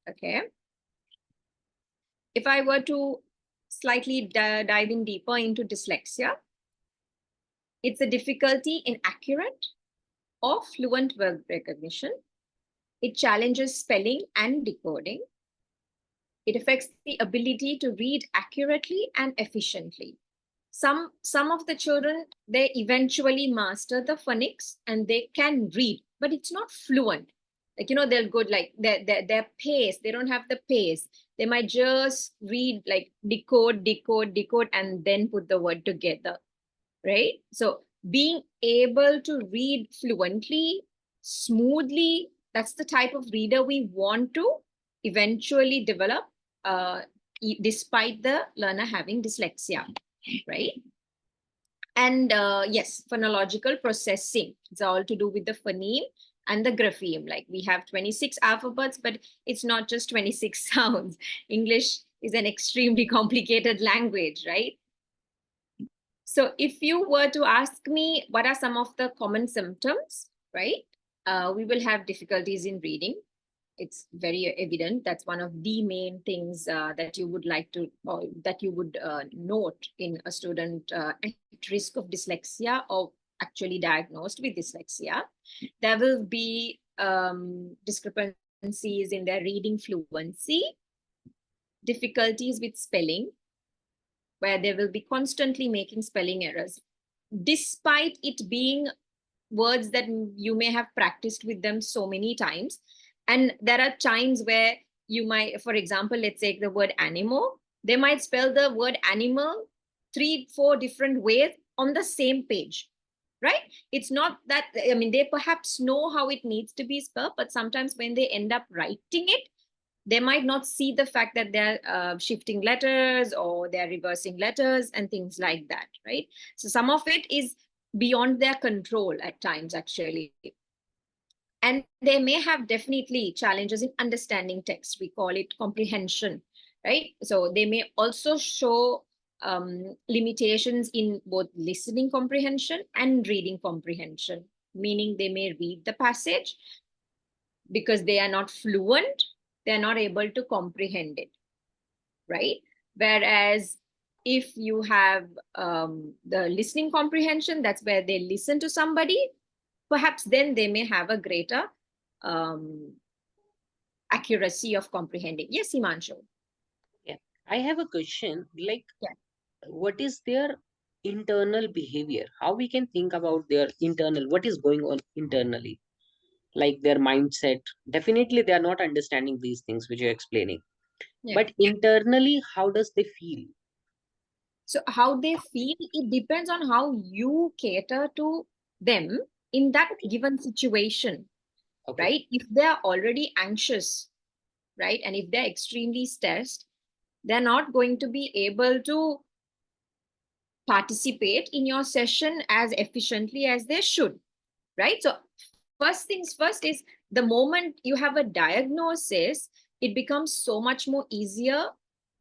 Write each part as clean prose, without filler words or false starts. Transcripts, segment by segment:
Okay. If I were to slightly dive in deeper into dyslexia, it's a difficulty in accurate or fluent word recognition. It challenges spelling and decoding. It affects the ability to read accurately and efficiently. Some of the children, they eventually master the phonics and they can read, but it's not fluent. Like, they're good, like their pace, they don't have the pace. They might just read, like decode, and then put the word together, right? So being able to read fluently, smoothly, that's the type of reader we want to eventually develop, despite the learner having dyslexia, right? And yes, phonological processing. It's all to do with the phoneme and the grapheme. Like, we have 26 alphabets, but it's not just 26 sounds. English is an extremely complicated language, right? So if you were to ask me, what are some of the common symptoms, right? We will have difficulties in reading. It's very evident. That's one of the main things that you would like to, or that you would note in a student at risk of dyslexia or actually diagnosed with dyslexia. There will be discrepancies in their reading fluency, difficulties with spelling, where they will be constantly making spelling errors, despite it being words that you may have practiced with them so many times. And there are times where you might, for example, let's take the word animal. They might spell the word animal 3-4 different ways on the same page, right? It's not that, I mean, they perhaps know how it needs to be spelled, but sometimes when they end up writing it, they might not see the fact that they're shifting letters or they're reversing letters and things like that, right? So some of it is beyond their control at times, actually. And they may have definitely challenges in understanding text. We call it comprehension, right? So they may also show limitations in both listening comprehension and reading comprehension, meaning they may read the passage because they are not fluent, they're not able to comprehend it, right? Whereas if you have the listening comprehension, that's where they listen to somebody, perhaps then they may have a greater accuracy of comprehending. Yes, Himanshu. Yeah. I have a question, like, Yeah. what is their internal behavior? How we can think about their internal, what is going on internally? Like their mindset. Definitely they are not understanding these things which you're explaining. Yeah. But internally, how does they feel? So how they feel, it depends on how you cater to them in that Okay. given situation, Okay. right? If they're already anxious, right, and if they're extremely stressed, they're not going to be able to participate in your session as efficiently as they should, right? So first things first is, the moment you have a diagnosis, it becomes so much more easier,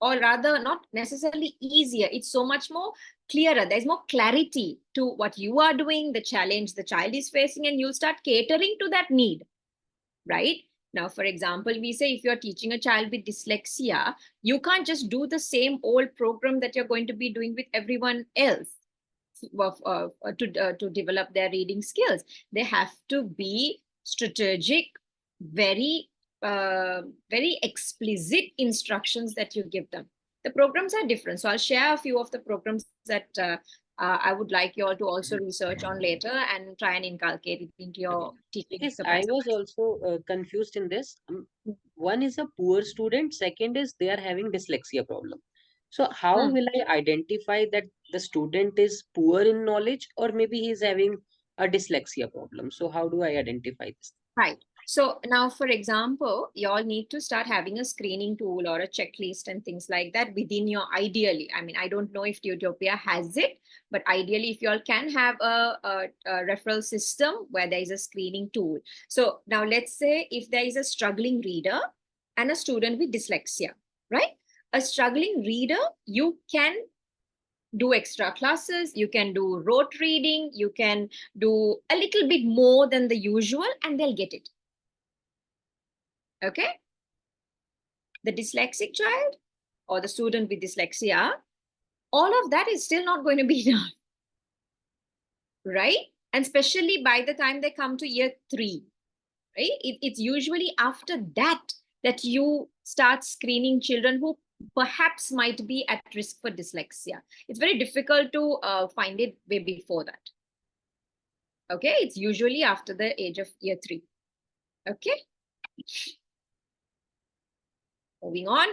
or rather not necessarily easier, it's so much more clearer. There's more clarity to what you are doing, the challenge the child is facing, and you'll start catering to that need, right? Now, for example, we say if you're teaching a child with dyslexia, you can't just do the same old program that you're going to be doing with everyone else to develop their reading skills. They have to be strategic, very, very explicit instructions that you give them. The programs are different. So I'll share a few of the programs that I would like you all to also research on later and try and inculcate it into Okay. your teaching Because I capacity. was also confused in this. One is a poor student, second is they are having dyslexia problem. So how Mm. will I identify that the student is poor in knowledge or maybe he's having a dyslexia problem? So how do I identify this? Right. So now, for example, you all need to start having a screening tool or a checklist and things like that within your, ideally. I mean, I don't know if Tutopiya has it, but ideally, if you all can have a referral system where there is a screening tool. So now let's say if there is a struggling reader and a student with dyslexia, right? A struggling reader, you can do extra classes, you can do rote reading, you can do a little bit more than the usual, and they'll get it. Okay. the dyslexic child or the student with dyslexia, all of that is still not going to be enough, right? And especially by the time they come to year 3, right? It's usually after that that you start screening children who perhaps might be at risk for dyslexia. It's very difficult to find it way before that. Okay, it's usually after the age of year 3. Okay, moving on.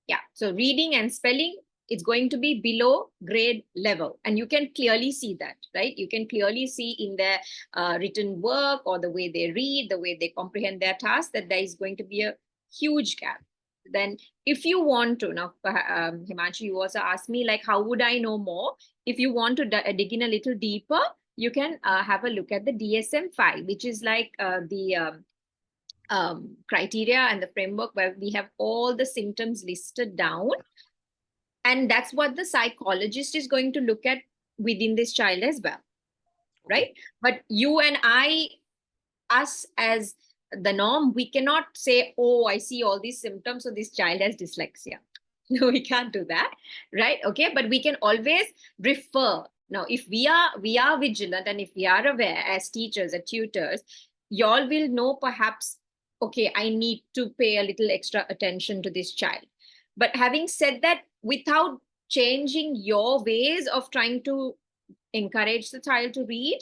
Yeah, so reading and spelling, it's going to be below grade level. And you can clearly see that, right? You can clearly see in their written work or the way they read, the way they comprehend their tasks, that there is going to be a huge gap. Then if you want to, now Himanshu, you also asked me like, how would I know more? If you want to dig in a little deeper, you can have a look at the DSM-5, which is like the criteria and the framework where we have all the symptoms listed down. And that's what the psychologist is going to look at within this child as well, right? But you and us as the norm, we cannot say, oh, I see all these symptoms, so this child has dyslexia. No, we can't do that, right? Okay, but we can always refer. Now, if we are vigilant and if we are aware as teachers, as tutors, y'all will know perhaps, okay, I need to pay a little extra attention to this child. But having said that, without changing your ways of trying to encourage the child to read,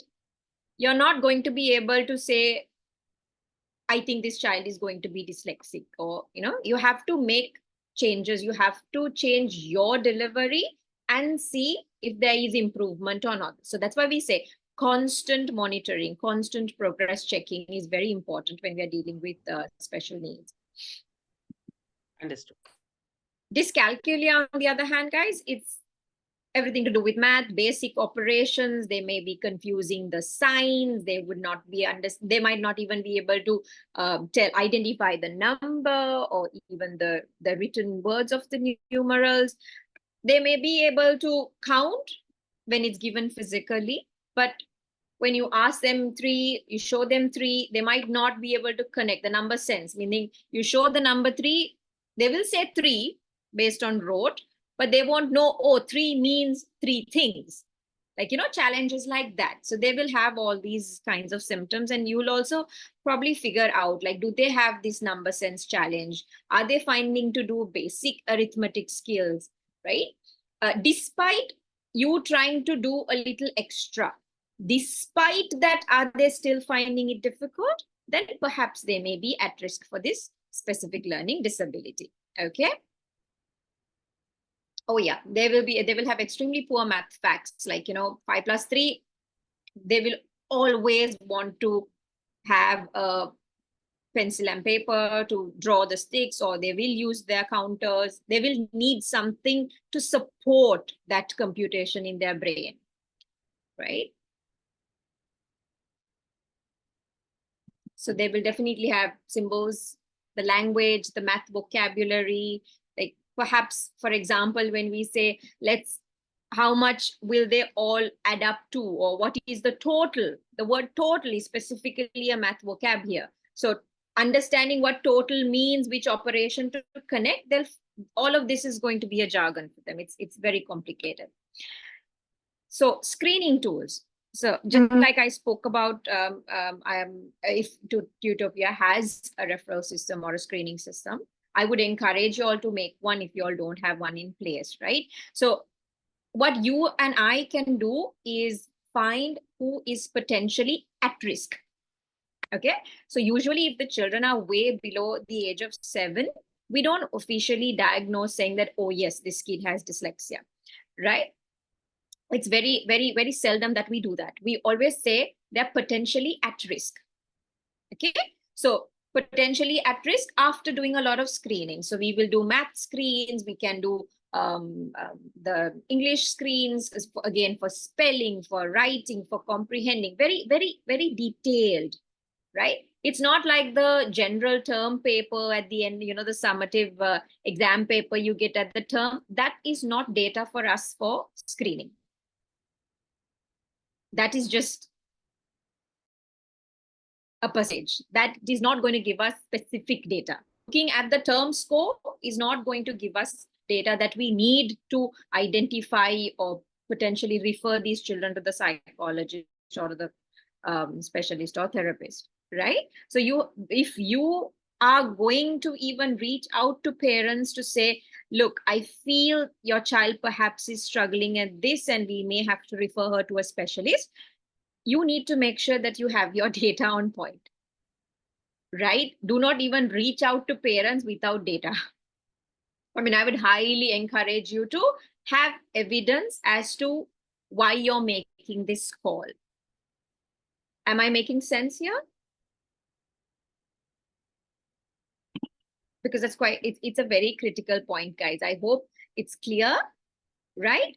you're not going to be able to say, I think this child is going to be dyslexic. Or, you have to make changes. You have to change your delivery and see if there is improvement or not. So that's why we say constant monitoring, constant progress checking is very important when we are dealing with special needs. Understood. Dyscalculia, on the other hand, guys, it's everything to do with math, basic operations. They may be confusing the signs. They would not be they might not even be able to identify the number or even the written words of the numerals. They may be able to count when it's given physically, but when you ask them 3, you show them 3, they might not be able to connect the number sense, meaning you show the number 3, they will say 3 based on rote, but they won't know, oh, 3 means 3 things. Like, challenges like that. So they will have all these kinds of symptoms, and you'll also probably figure out, like, do they have this number sense challenge? Are they finding to do basic arithmetic skills, right? Despite you trying to do a little extra, despite that, are they still finding it difficult? Then perhaps they may be at risk for this specific learning disability. Okay. Oh yeah, they will have extremely poor math facts, like 5 plus 3. They will always want to have a pencil and paper to draw the sticks, or they will use their counters. They will need something to support that computation in their brain, right? So they will definitely have symbols, the language, the math vocabulary. Like perhaps, for example, when we say, how much will they all add up to, or what is the total? The word total is specifically a math vocab here. So understanding what total means, which operation to connect, all of this is going to be a jargon for them. It's very complicated. So screening tools. So just like I spoke about, if Tutopiya has a referral system or a screening system, I would encourage you all to make one if you all don't have one in place, right? So what you and I can do is find who is potentially at risk. Okay, so usually if the children are way below the age of 7, we don't officially diagnose saying that, oh yes, this kid has dyslexia, right? It's very, very, very seldom that we do that. We always say they're potentially at risk. Okay, so potentially at risk after doing a lot of screening. So we will do math screens, we can do the English screens, again, for spelling, for writing, for comprehending, very, very, very detailed, right? It's not like the general term paper at the end, the summative exam paper you get at the term. That is not data for us for screening. That is just a percentage. That is not going to give us specific data. looking at the term score is not going to give us data that we need to identify or potentially refer these children to the psychologist or the specialist or therapist, right? So if you are going to even reach out to parents to say, look, I feel your child perhaps is struggling at this and we may have to refer her to a specialist, you need to make sure that you have your data on point, right? Do not even reach out to parents without data. I mean, I would highly encourage you to have evidence as to why you're making this call. Am I making sense here? Because that's it's a very critical point, guys. I hope it's clear, right?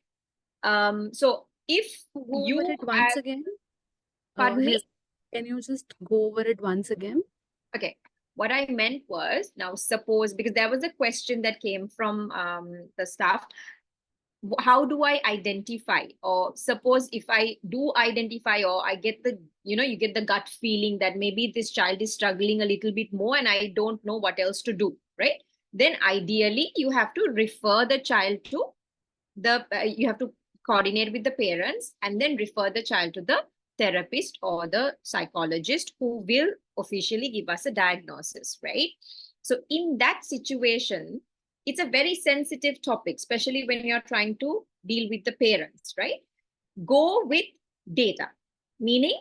So if Go you over it once as, again. pardon me? Can you just go over it once again? Okay. What I meant was, now suppose, because there was a question that came from the staff, how do I identify? Or suppose if I do identify, or I get the, you get the gut feeling that maybe this child is struggling a little bit more and I don't know what else to do, right? Then ideally you have to refer the child to you have to coordinate with the parents and then refer the child to the therapist or the psychologist who will officially give us a diagnosis, right? So in that situation, it's a very sensitive topic, especially when you're trying to deal with the parents, right? Go with data, meaning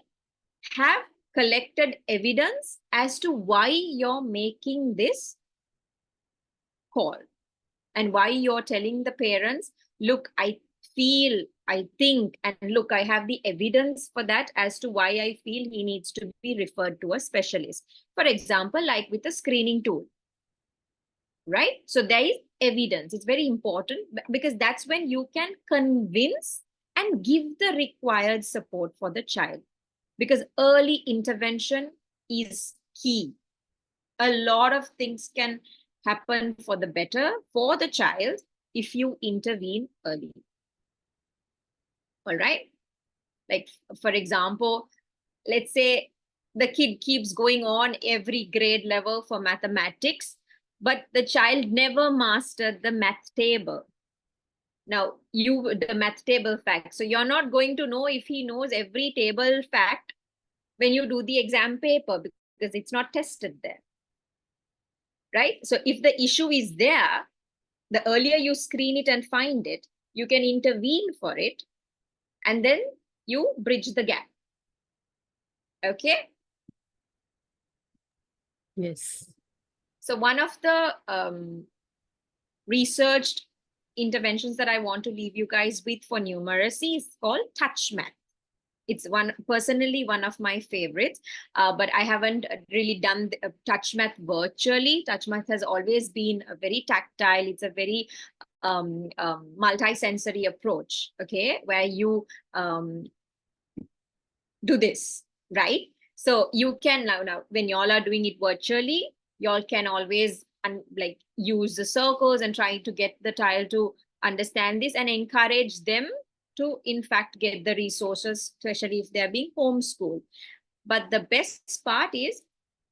have collected evidence as to why you're making this call and why you're telling the parents, look, I feel, I think, and look, I have the evidence for that as to why I feel he needs to be referred to a specialist. For example, like with a screening tool, right? So there is evidence. It's very important because that's when you can convince and give the required support for the child, because early intervention is key. A lot of things can happen for the better for the child if you intervene early. All right. Like, for example, let's say the kid keeps going on every grade level for mathematics, but the child never mastered the math table. Now, the math table fact. So you're not going to know if he knows every table fact when you do the exam paper because it's not tested there. Right? So if the issue is there, the earlier you screen it and find it, you can intervene for it, and then you bridge the gap. Okay? Yes. So one of the researched interventions that I want to leave you guys with for numeracy is called touch math. It's personally one of my favorites, but I haven't really done the, touch math virtually. Touch math has always been a very tactile. It's a very multi-sensory approach, okay, where you do this, right? So you can now when y'all are doing it virtually, y'all can always like use the circles and try to get the child to understand this and encourage them to in fact get the resources, especially if they're being homeschooled. But the best part is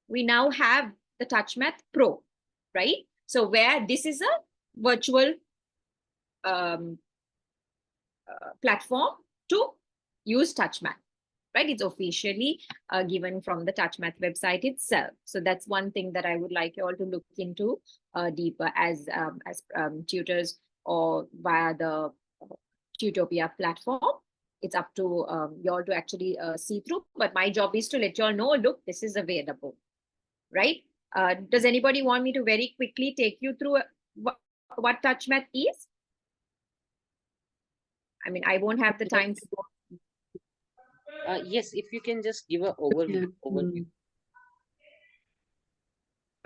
we now have the Touch Math Pro, right? So where this is a virtual platform to use Touch Math, right? It's officially given from the Touch Math website itself. So that's one thing that I would like you all to look into deeper as tutors or via the Tutopiya platform. It's up to you all to actually see through. But my job is to let you all know, look, this is available, right? Does anybody want me to very quickly take you through what Touch Math is? I mean, I won't have the time to go. Yes, if you can just give an overview.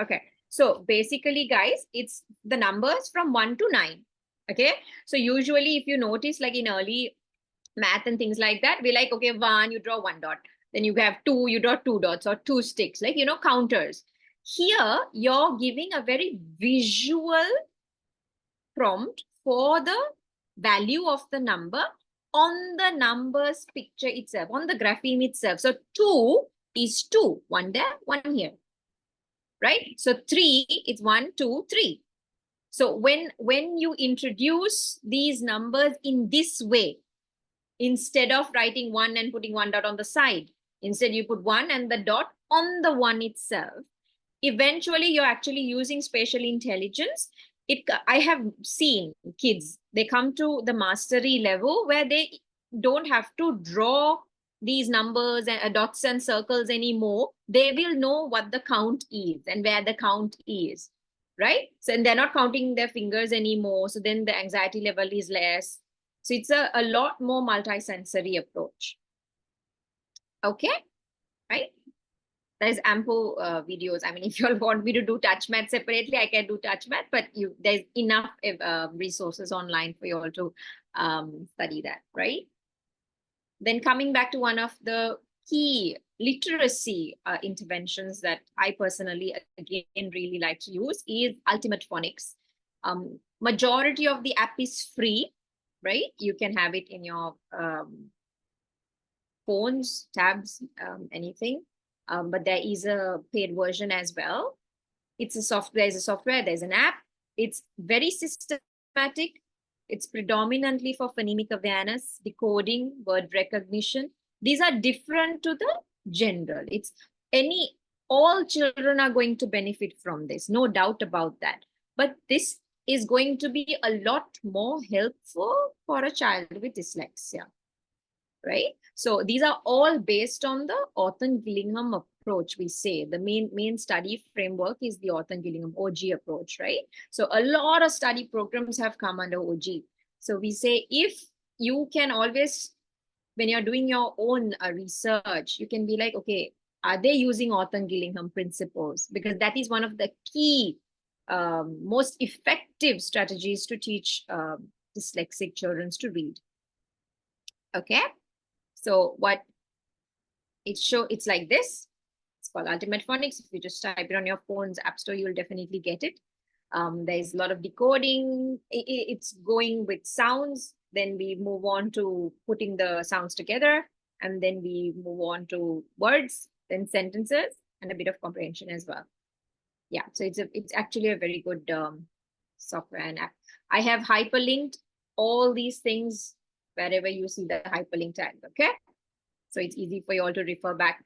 Okay, so basically, guys, it's the numbers from 1 to 9. Okay, so usually if you notice, like in early math and things like that, we're like, okay, 1, you draw 1 dot. Then you have 2, you draw 2 dots or 2 sticks, like, counters. Here, you're giving a very visual prompt for the value of the number on the numbers picture itself, on the grapheme itself. So 2 is 2, 1 there, 1 here. right? So 3 is 1, 2, 3. So when you introduce these numbers in this way, instead of writing 1 and putting 1 dot on the side, instead you put 1 and the dot on the 1 itself, eventually you're actually using spatial intelligence. I have seen kids, they come to the mastery level where they don't have to draw these numbers and dots and circles anymore. They will know what the count is and where the count is, right? So and they're not counting their fingers anymore, so then the anxiety level is less. So it's a lot more multisensory approach. Okay, right? There's ample videos. I mean, if you all want me to do touch math separately, I can do touch math, but there's enough resources online for you all to study that, right? Then coming back to one of the key literacy interventions that I personally, again, really like to use is Ultimate Phonics. Majority of the app is free, right? You can have it in your phones, tabs, anything. But there is a paid version as well. It's a software, there's a software, there's an app. It's very systematic. It's predominantly for phonemic awareness, decoding, word recognition. These are different to the general. All children are going to benefit from this, no doubt about that. But this is going to be a lot more helpful for a child with dyslexia, right? So these are all based on the Orton-Gillingham approach, we say. The main study framework is the Orton-Gillingham OG approach, right? So a lot of study programs have come under OG. So we say if you can always, when you're doing your own research, you can be like, okay, are they using Orton-Gillingham principles? Because that is one of the key, most effective strategies to teach dyslexic children to read. Okay. So what it's like this. It's called Ultimate Phonics. If you just type it on your phone's app store, you'll definitely get it. There's a lot of decoding. It's going with sounds. Then we move on to putting the sounds together. And then we move on to words, then sentences, and a bit of comprehension as well. Yeah, so it's actually a very good software and app. I have hyperlinked all these things wherever you see the hyperlink tag, okay? So it's easy for you all to refer back